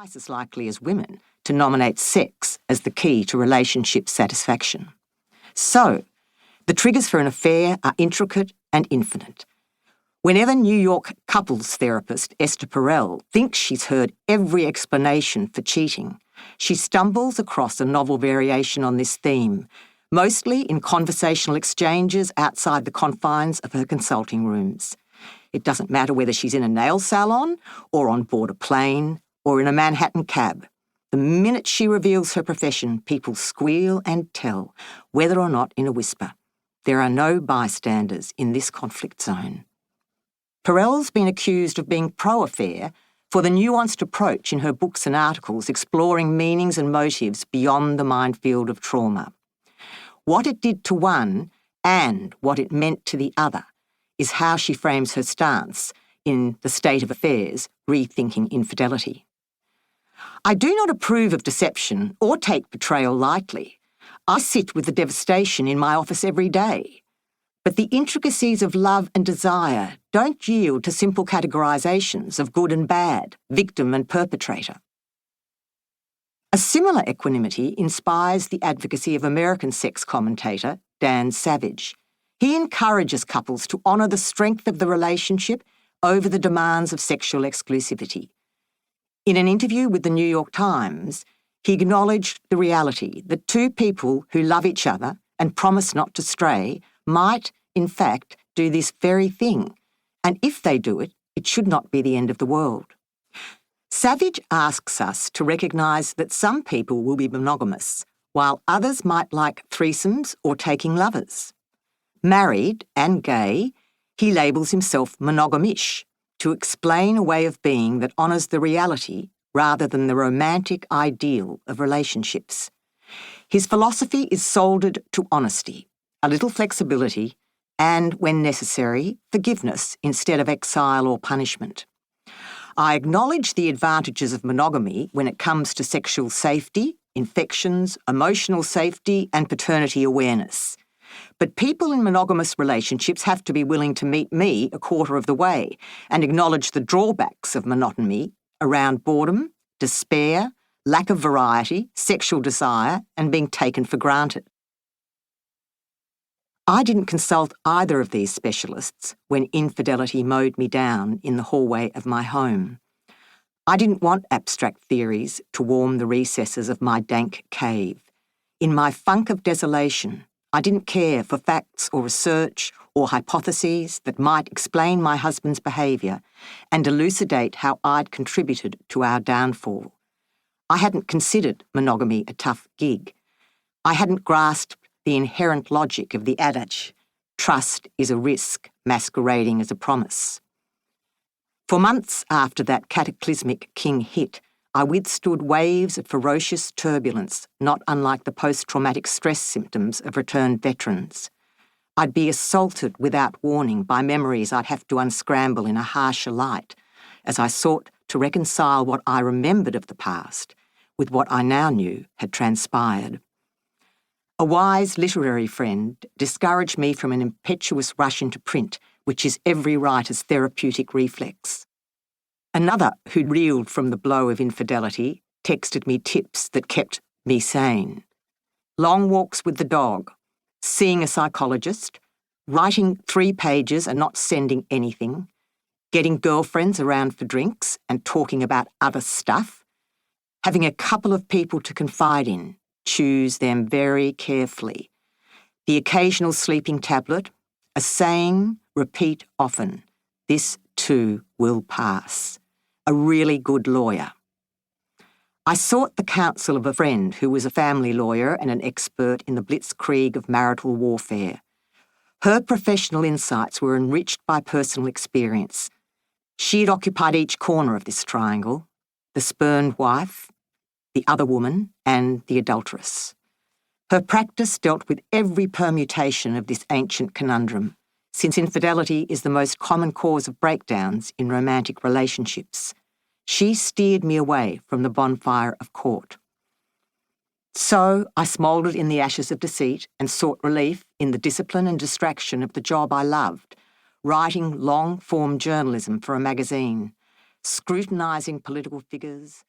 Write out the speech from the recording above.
twice as likely as women to nominate sex as the key to relationship satisfaction. So, the triggers for an affair are intricate and infinite. Whenever New York couples therapist Esther Perel thinks she's heard every explanation for cheating, she stumbles across a novel variation on this theme, mostly in conversational exchanges outside the confines of her consulting rooms. It doesn't matter whether she's in a nail salon or on board a plane or in a Manhattan cab. The minute she reveals her profession, people squeal and tell, whether or not in a whisper. There are no bystanders in this conflict zone. Perel's been accused of being pro-affair for the nuanced approach in her books and articles exploring meanings and motives beyond the minefield of trauma. What it did to one and what it meant to the other is how she frames her stance in The State of Affairs, Rethinking Infidelity. I do not approve of deception or take betrayal lightly. I sit with the devastation in my office every day. But the intricacies of love and desire don't yield to simple categorisations of good and bad, victim and perpetrator. A similar equanimity inspires the advocacy of American sex commentator Dan Savage. He encourages couples to honour the strength of the relationship over the demands of sexual exclusivity. In an interview with the New York Times, he acknowledged the reality that two people who love each other and promise not to stray might, in fact, do this very thing, and if they do it, it should not be the end of the world. Savage asks us to recognise that some people will be monogamous, while others might like threesomes or taking lovers. Married and gay, he labels himself monogamish, to explain a way of being that honours the reality rather than the romantic ideal of relationships. His philosophy is soldered to honesty, a little flexibility, and, when necessary, forgiveness instead of exile or punishment. I acknowledge the advantages of monogamy when it comes to sexual safety, infections, emotional safety, and paternity awareness. But people in monogamous relationships have to be willing to meet me a quarter of the way and acknowledge the drawbacks of monotony around boredom, despair, lack of variety, sexual desire, and being taken for granted. I didn't consult either of these specialists when infidelity mowed me down in the hallway of my home. I didn't want abstract theories to warm the recesses of my dank cave. In my funk of desolation, I didn't care for facts or research or hypotheses that might explain my husband's behaviour and elucidate how I'd contributed to our downfall. I hadn't considered monogamy a tough gig. I hadn't grasped the inherent logic of the adage, trust is a risk masquerading as a promise. For months after that cataclysmic King hit, I withstood waves of ferocious turbulence, not unlike the post-traumatic stress symptoms of returned veterans. I'd be assaulted without warning by memories I'd have to unscramble in a harsher light, as I sought to reconcile what I remembered of the past with what I now knew had transpired. A wise literary friend discouraged me from an impetuous rush into print, which is every writer's therapeutic reflex. Another, who reeled from the blow of infidelity, texted me tips that kept me sane. Long walks with the dog, seeing a psychologist, writing 3 pages and not sending anything, getting girlfriends around for drinks and talking about other stuff, having a couple of people to confide in, choose them very carefully, the occasional sleeping tablet, a saying, repeat often, this too will pass. A really good lawyer. I sought the counsel of a friend who was a family lawyer and an expert in the blitzkrieg of marital warfare. Her professional insights were enriched by personal experience. She had occupied each corner of this triangle, the spurned wife, the other woman, and the adulteress. Her practice dealt with every permutation of this ancient conundrum, since infidelity is the most common cause of breakdowns in romantic relationships. She steered me away from the bonfire of court. So I smouldered in the ashes of deceit and sought relief in the discipline and distraction of the job I loved, writing long-form journalism for a magazine, scrutinising political figures,